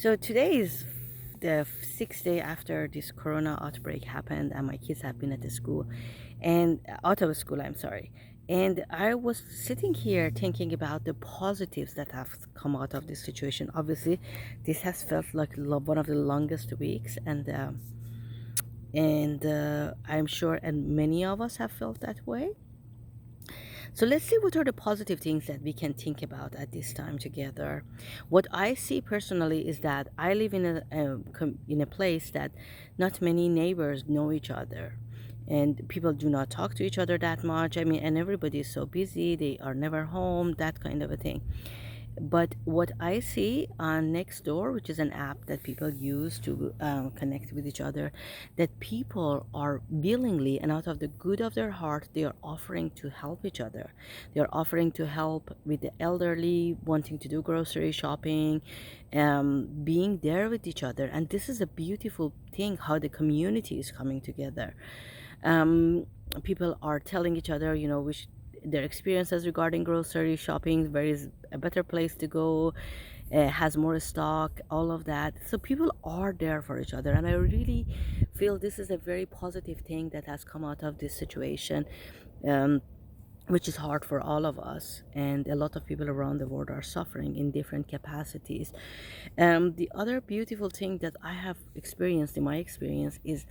So today is the sixth day after this corona outbreak happened, and my kids have been at the school and out of school, I'm sorry. And I was sitting here thinking about the positives that have come out of this situation. Obviously, this has felt like one of the longest weeks, and I'm sure, and many of us have felt that way. So let's see what are the positive things that we can think about at this time together. What I see personally is that I live in a place that not many neighbors know each other. And people do not talk to each other that much. I mean, and everybody is so busy, they are never home, that kind of a thing. But what I see on Nextdoor, which is an app that people use to connect with each other, that people are willingly and out of the good of their heart, they are offering to help each other. They are offering to help with the elderly, wanting to do grocery shopping, being there with each other. And this is a beautiful thing how the community is coming together. um, People are telling each other, which their experiences regarding grocery shopping, where is a better place to go, has more stock, all of that. So people are there for each other, and I really feel this is a very positive thing that has come out of this situation. Um, which is hard for all of us, and a lot of people around the world are suffering in different capacities. The other beautiful thing that I have experienced in my experience is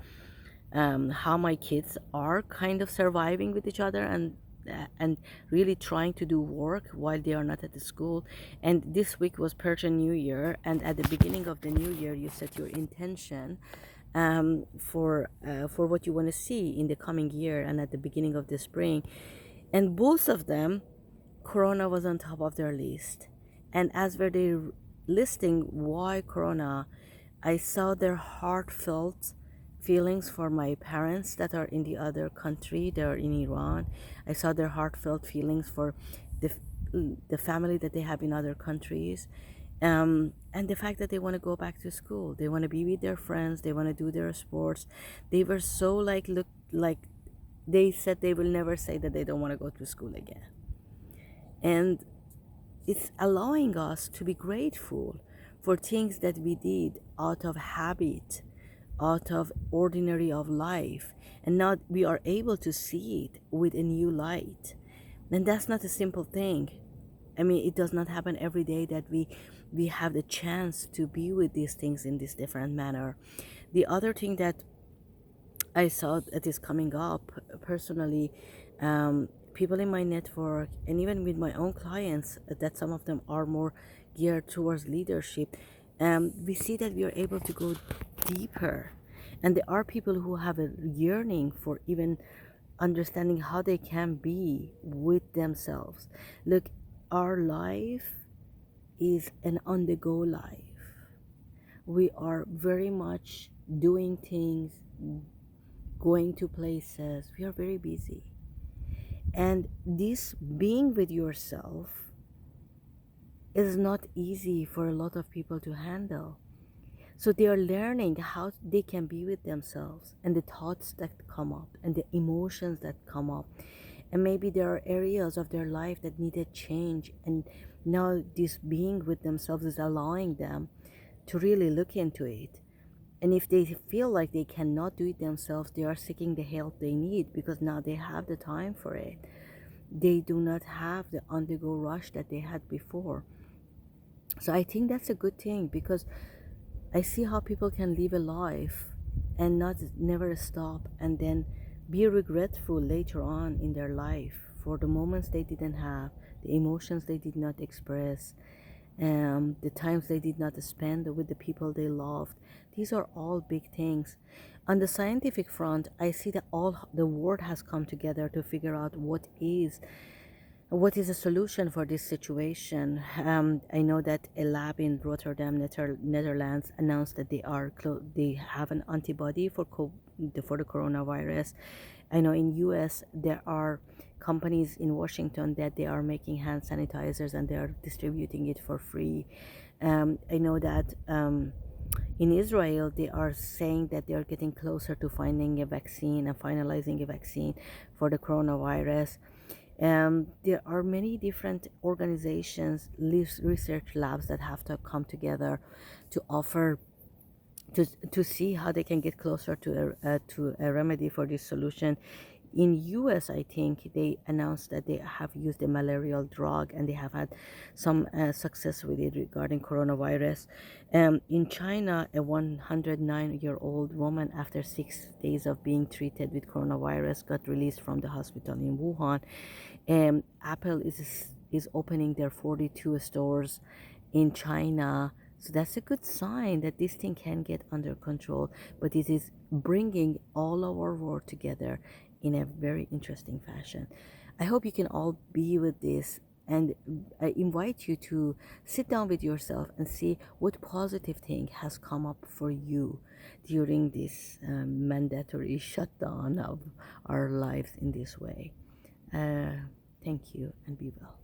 how my kids are kind of surviving with each other, and really trying to do work while they are not at the school. And this week was Persian New Year, and at the beginning of the new year, you set your intention for what you want to see in the coming year, and at the beginning of the spring. And both of them, Corona was on top of their list. And as were they listing why Corona, I saw their heartfelt feelings for my parents that are in the other country, they're in Iran. I saw their heartfelt feelings for the, the family that they have in other countries. And the fact that they want to go back to school, they want to be with their friends, they want to do their sports. They were so look like they said they will never say that they don't want to go to school again. And it's allowing us to be grateful for things that we did out of habit, out of ordinary of life, and now we are able to see it with a new light. And that's not a simple thing. I mean, it does not happen every day that we have the chance to be with these things in this different manner. The other thing that I saw that is coming up personally, people in my network, and even with my own clients, that some of them are more geared towards leadership. We see that we are able to go deeper, and there are people who have a yearning for even understanding how they can be with themselves. Look, our life is an on the go life. We are very much doing things, going to places. We are very busy. And this being with yourself is not easy for a lot of people to handle. So they are learning how they can be with themselves, and the thoughts that come up and the emotions that come up. And maybe there are areas of their life that needed change. And now this being with themselves is allowing them to really look into it. And if they feel like they cannot do it themselves, they are seeking the help they need, because now they have the time for it. They do not have the undergo rush that they had before. So I think that's a good thing, because I see how people can live a life and not never stop, and then be regretful later on in their life for the moments they didn't have, the emotions they did not express, the times they did not spend with the people they loved. These are all big things. On the scientific front, I see that all the world has come together to figure out what is a solution for this situation. I know that a lab in Rotterdam, Netherlands, announced that they have an antibody for the coronavirus. I know in U.S. there are companies in Washington that they are making hand sanitizers, and they are distributing it for free. I know that in Israel they are saying that they are getting closer to finding a vaccine and finalizing a vaccine for the coronavirus. There are many different organizations, research labs that have to come together to offer to see how they can get closer to a remedy for this solution. In US, I think they announced that they have used a malarial drug and they have had some success with it regarding coronavirus. In China, a 109-year-old woman, after 6 days of being treated with coronavirus, got released from the hospital in Wuhan. Apple is opening their 42 stores in China. So that's a good sign that this thing can get under control, but it is bringing all our world together in a very interesting fashion. I hope you can all be with this, and I invite you to sit down with yourself and see what positive thing has come up for you during this mandatory shutdown of our lives in this way. Thank you and be well.